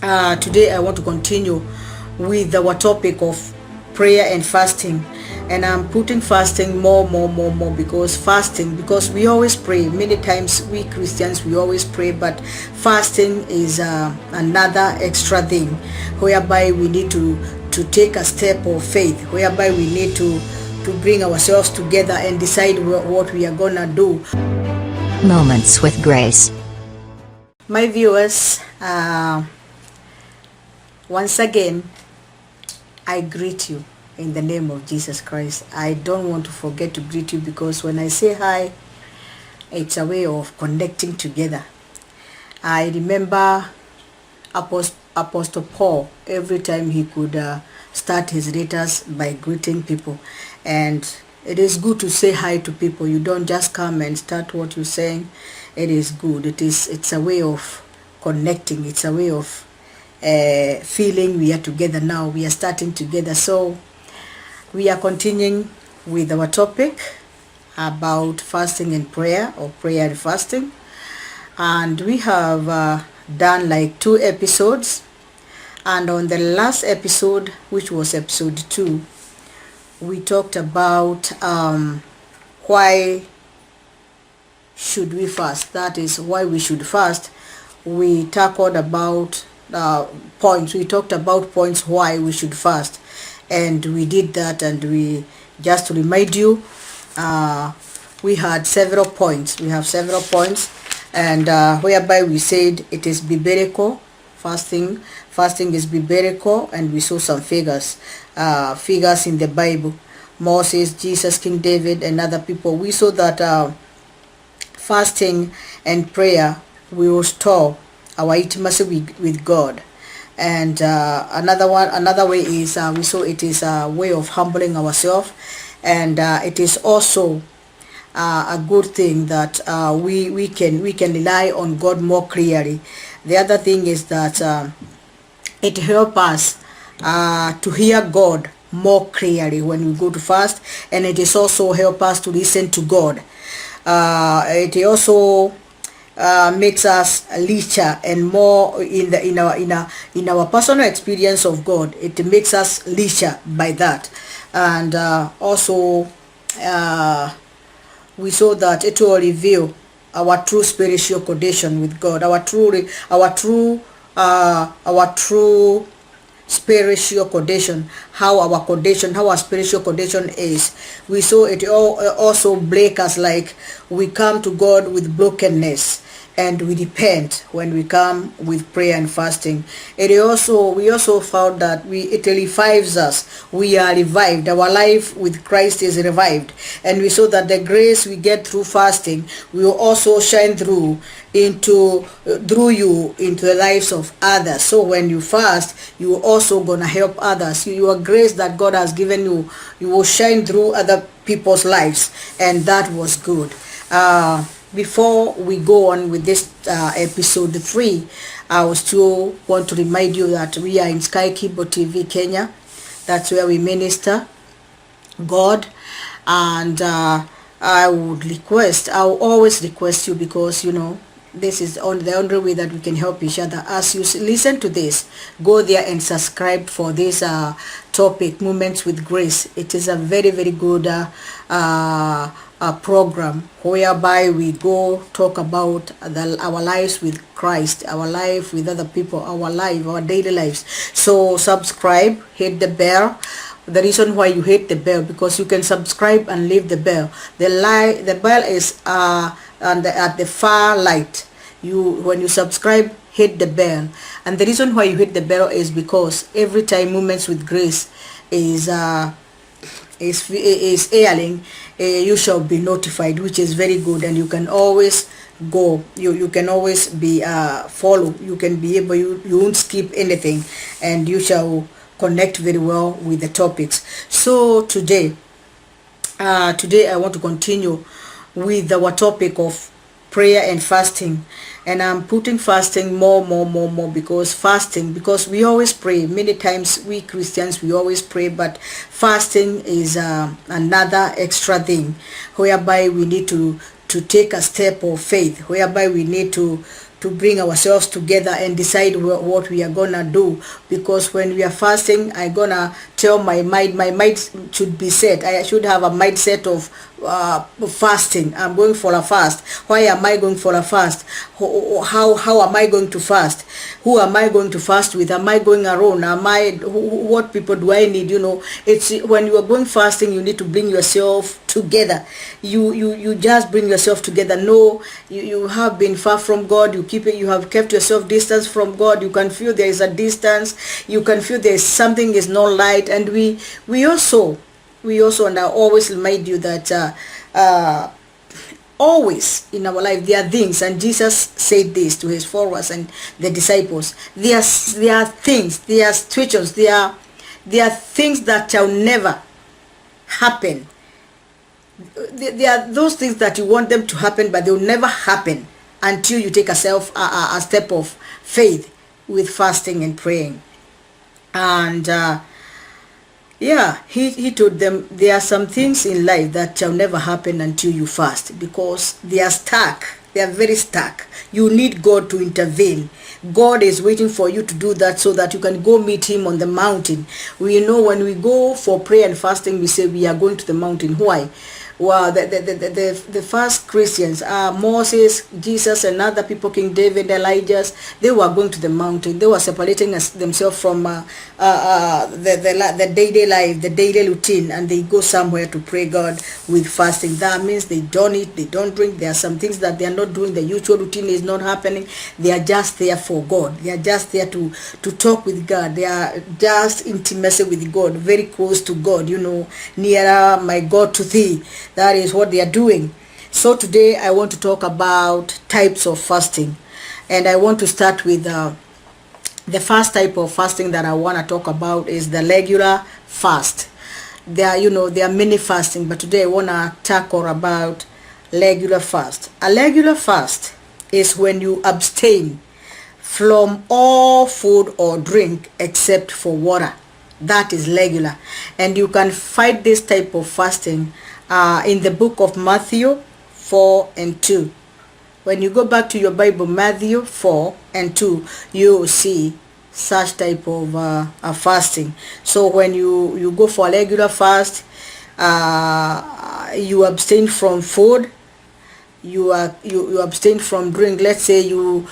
Today I want to continue with our topic of prayer and fasting, and I'm putting fasting more because we always pray many times. We Christians, we always pray, but fasting is another extra thing whereby we need to take a step of faith, whereby we need to bring ourselves together and decide what we are gonna do. Moments with Grace. My viewers, once again, I greet you in the name of Jesus Christ. I don't want to forget to greet you, because when I say hi, it's a way of connecting together. I remember Apostle Paul, every time he could start his letters by greeting people. And it is good to say hi to people. You don't just come and start what you're saying. It is good. It's a way of connecting. It's a way of feeling we are together now. We are starting together. So we are continuing with our topic about fasting and prayer, or prayer and fasting. And we have done like 2 episodes. And on the last episode, which was episode 2, we talked about why should we fast. That is why we should fast. We tackled about points. We talked about points why we should fast, and we did that. And we just to remind you, we had several points. We have several points, and whereby we said it is biblical. Fasting is biblical, and we saw some figures in the Bible. Moses, Jesus, King David, and other people. We saw that fasting and prayer will restore our intimacy with God. And another way is we saw it is a way of humbling ourselves, and it is also a good thing that we can rely on God more clearly. The other thing is that it helps us to hear God more clearly when we go to fast, and it is also help us to listen to God. It also makes us richer and more in our personal experience of God. It makes us richer by that. And also we saw that it will reveal our true spiritual condition with God, our true spiritual condition, how our spiritual condition is. We saw it also break us, like we come to God with brokenness, and we repent when we come with prayer and fasting. We also found that it revives us. We are revived. Our life with Christ is revived, and we saw that the grace we get through fasting will also shine through you into the lives of others. So when you fast, you are also gonna help others. Your grace that God has given you, you will shine through other people's lives, and that was good. Before we go on with this episode 3, I still want to remind you that we are in Sky Kibo TV Kenya. That's where we minister God. And I will always request you, because this is the only way that we can help each other. As you listen to this, go there and subscribe for this topic, Moments with Grace. It is a very, very good program whereby we go talk about our lives with Christ, our life with other people, our daily lives. So subscribe, hit the bell. The reason why you hit the bell, because you can subscribe and leave the bell. The bell is at the far light. When you subscribe, hit the bell. And the reason why you hit the bell is because every time Moments with Grace is airing, you shall be notified, which is very good. And you can always go, you can always be follow. You can be able, you won't skip anything, and you shall connect very well with the topics. So today I want to continue with our topic of prayer and fasting, and I'm putting fasting more because we always pray many times. We Christians, we always pray, but fasting is another extra thing whereby we need to take a step of faith, whereby we need to to bring ourselves together and decide what we are gonna do. Because when we are fasting, I gonna tell my mind should be set. I should have a mindset of fasting. I'm going for a fast. Why am I going for a fast? How am I going to fast? Who am I going to fast with? Am I going alone? What people do I need? It's when you are going fasting, you need to bring yourself together. You just bring yourself together. No, you have been far from God. You have kept yourself distance from God. You can feel there is a distance. You can feel there is something is not light. And we also, and I always remind you that always in our life there are things, and Jesus said this to his followers and the disciples. There are things, there are situations, there are things that shall never happen. There are those things that you want them to happen, but they will never happen until you take a step of faith with fasting and praying. And he told them there are some things in life that shall never happen until you fast, because they are stuck. They are very stuck. You need God to intervene. God is waiting for you to do that so that you can go meet him on the mountain. We know when we go for prayer and fasting, we say we are going to the mountain. Why? Well, the first Christians, Moses, Jesus, and other people, King David, Elijah, they were going to the mountain. They were separating themselves from the daily life, the daily routine, and they go somewhere to pray God with fasting. That means they don't eat, they don't drink. There are some things that they are not doing. The usual routine is not happening. They are just there for God. They are just there to talk with God. They are just intimacy with God, very close to God, nearer my God to thee. That is what they are doing. So today I want to talk about types of fasting, and I want to start with the first type of fasting that I want to talk about is the regular fast. There are many fasting, but today I want to tackle about regular fast. A regular fast is when you abstain from all food or drink except for water. That is regular, and you can find this type of fasting in the book of Matthew 4:2. When you go back to your Bible, Matthew 4:2, you will see such type of fasting. So when you go for a regular fast, you abstain from food, you abstain from drink. Let's say you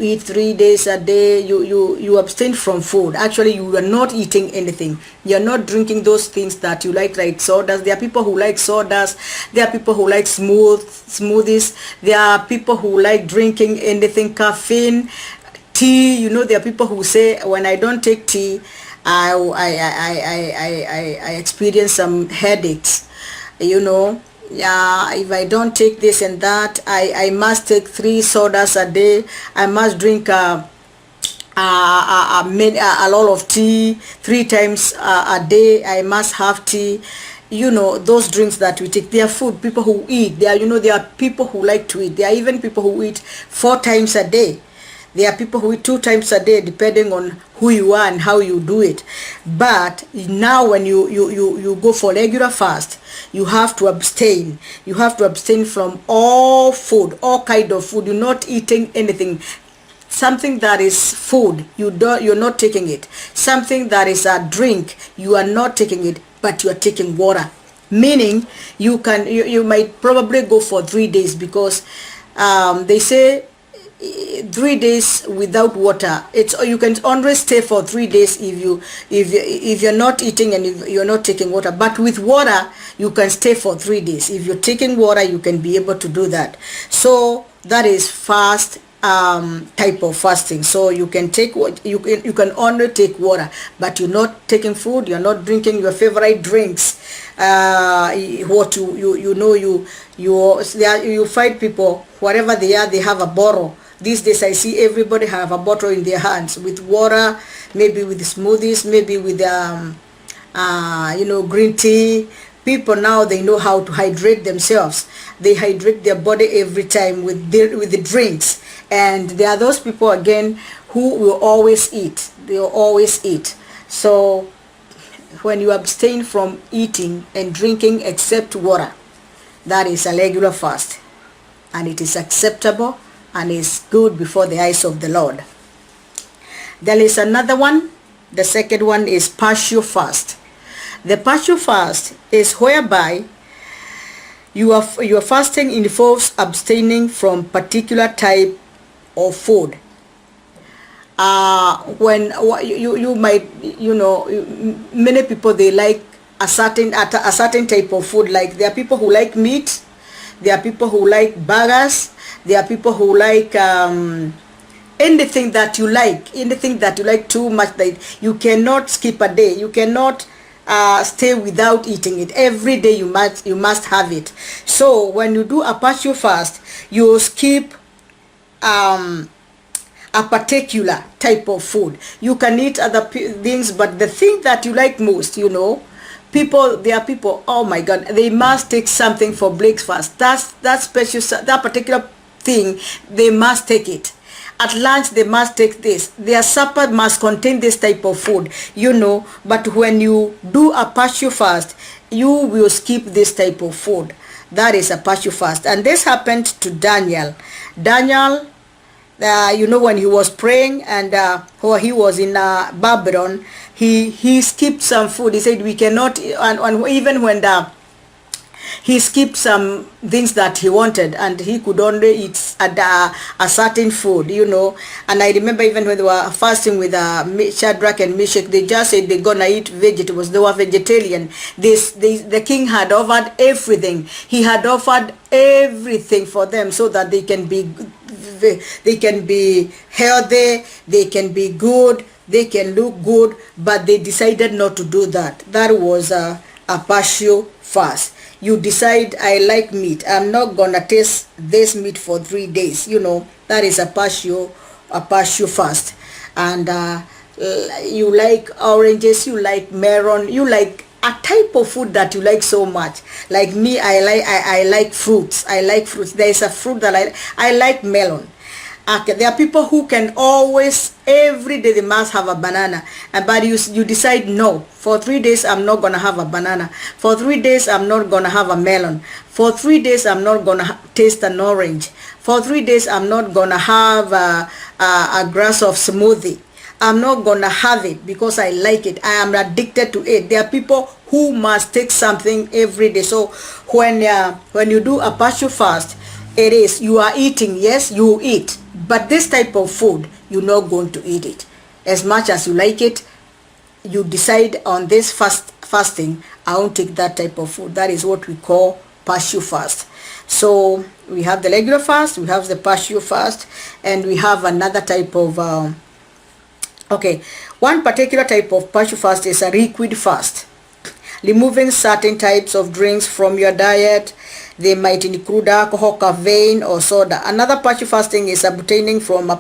eat 3 days a day, you abstain from food. Actually, you are not eating anything. You're not drinking those things that you like sodas. There are people who like sodas. There are people who like smoothies. There are people who like drinking anything, caffeine, tea. There are people who say, when I don't take tea, I experience some headaches. If I don't take this and that, I must take 3 sodas a day. I must drink a lot of tea 3 times a day. I must have tea. Those drinks that we take, they are food. People who eat, there are people who like to eat. There are even people who eat 4 times a day. There are people who eat 2 times a day, depending on who you are and how you do it. But now when you go for regular fast, you have to abstain. You have to abstain from all food, all kind of food. You're not eating anything. Something that is food, you're not taking it. Something that is a drink, you are not taking it, but you are taking water. Meaning you might probably go for 3 days, because they say 3 days without water, you can only stay for 3 days if you're not eating and if you're not taking water. But with water, you can stay for 3 days. If you're taking water, you can be able to do that. So that is fast type of fasting. So you can take you can only take water, but you're not taking food. You're not drinking your favorite drinks. You find people, whatever they are, they have a bottle. These days I see everybody have a bottle in their hands with water, maybe with smoothies, maybe with green tea. People now, they know how to hydrate themselves. They hydrate their body every time with the drinks. And there are those people again who will always eat. They will always eat. So when you abstain from eating and drinking except water, that is a regular fast, and it is acceptable and is good before the eyes of the Lord. There is another one. The second one is partial fast. The partial fast is whereby your fasting involves abstaining from particular type of food. When you might, many people, they like a certain type of food. Like there are people who like meat, there are people who like burgers, there are people who like anything that you like too much that you cannot skip a day. You cannot stay without eating it. Every day you must have it. So when you do a partial fast, you skip a particular type of food. You can eat other things, but the thing that you like most, there are people, oh my God, they must take something for breakfast. That particular thing, they must take it. At lunch, they must take this. Their supper must contain this type of food, But when you do a partial fast, you will skip this type of food. That is a partial fast. And this happened to Daniel. Daniel, when he was praying and when he was in Babylon, he skipped some food. He said we cannot, and even when he skipped some things that he wanted, and he could only eat a certain food, And I remember even when they were fasting with Shadrach and Meshach, they just said they're gonna eat vegetables. They were vegetarian. The king had offered everything. He had offered everything for them so that they can be healthy, they can be good, they can look good, but they decided not to do that. That was a partial fast. You decide, I like meat, I'm not gonna taste this meat for 3 days. That is a partial fast. And you like oranges, you like melon, you like a type of food that you like so much. Like me, I like fruits. There is a fruit that I like melon. Okay, there are people who can always, every day they must have a banana, but you decide, no, for 3 days I'm not gonna have a banana, for 3 days I'm not gonna have a melon, for 3 days I'm not gonna taste an orange, for 3 days I'm not gonna have a glass of smoothie. I'm not gonna have it because I like it. I am addicted to it. There are people who must take something every day. So when you do a partial fast, it is, you are eating, yes, you eat, but this type of food, you're not going to eat it. As much as you like it, you decide on this fasting, I won't take that type of food. That is what we call partial fast. So we have the regular fast, we have the partial fast, and we have another type of one particular type of partial fast is a liquid fast, removing certain types of drinks from your diet. They might include alcohol, caffeine, or soda. Another partial fasting is abstaining from one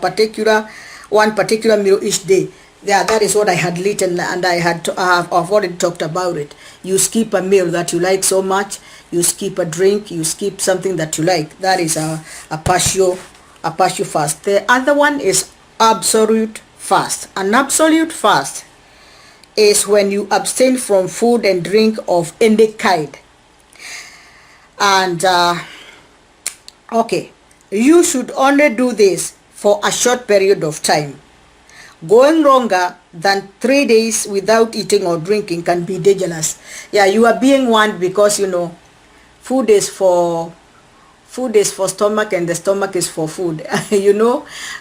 particular meal each day. Yeah, that is what I had written, and I've already talked about it. You skip a meal that you like so much, you skip a drink, you skip something that you like. That is a partial fast. The other one is absolute fast. An absolute fast is when you abstain from food and drink of any kind. And you should only do this for a short period of time. Going longer than 3 days without eating or drinking can be dangerous. Yeah, you are being warned because food is for stomach, and the stomach is for food.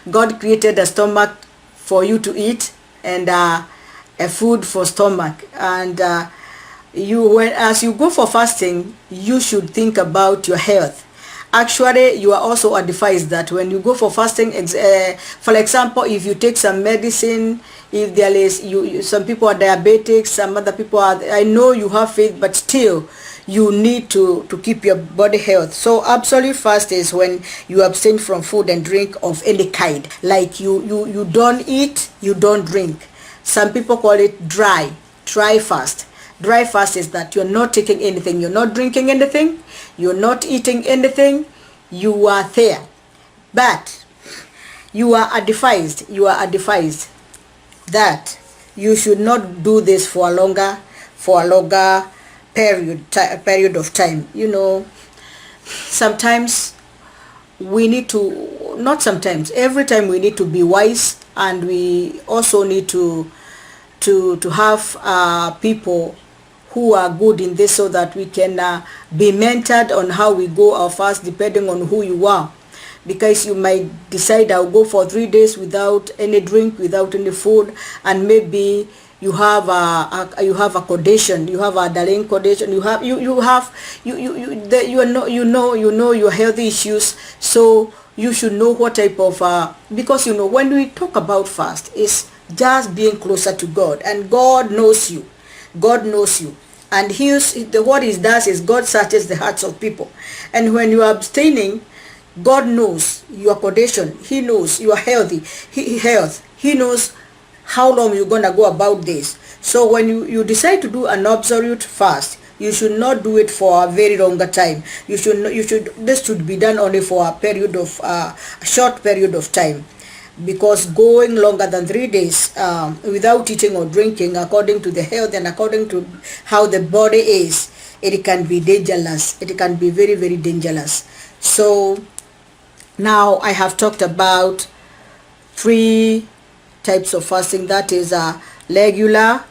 God created a stomach for you to eat, and a food for stomach. And as you go for fasting, you should think about your health. Actually, you are also advised that when you go for fasting, for example, if you take some medicine, if there is some people are diabetics, some other people are, I know you have faith, but still you need to keep your body health. So absolute fast is when you abstain from food and drink of any kind. Like you don't eat, you don't drink. Some people call it dry fast. Dry fast is that you're not taking anything, you're not drinking anything, you're not eating anything, you are there. But you are advised that you should not do this for a longer period of time. Sometimes we need to, not sometimes, every time we need to be wise, and we also need to have people who are good in this, so that we can be mentored on how we go our fast, depending on who you are. Because you might decide, I'll go for 3 days without any drink, without any food, and maybe you have a condition, you have a underlying condition, you know your health issues. So you should know what type of because when we talk about fast, it's just being closer to God, and God knows you. God knows you, and what he does is God searches the hearts of people. And when you are abstaining, God knows your condition. He knows you are healthy. He knows how long you're gonna go about this. So when you decide to do an absolute fast, you should not do it for a very longer time. This should be done only for a short period of time. Because going longer than 3 days without eating or drinking, according to the health and according to how the body is, it can be dangerous. It can be very, very dangerous. So now I have talked about 3 types of fasting. That is a regular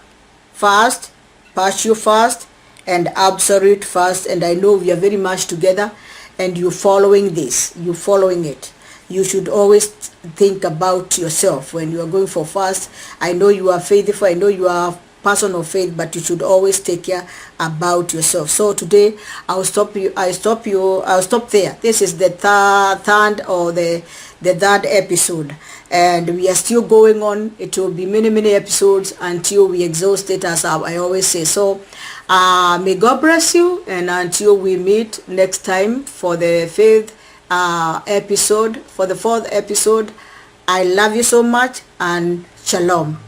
fast, partial fast, and absolute fast. And I know we are very much together, and you're following this. You're following it. You should always think about yourself when you are going for fast. I know you are faithful. I know you are a person of faith, but you should always take care about yourself. So today I'll stop there. This is the third or the third episode, and we are still going on. It will be many episodes until we exhaust it, as I always say. So may God bless you, and until we meet next time for the fifth episode, for the 4th episode, I love you so much, and shalom.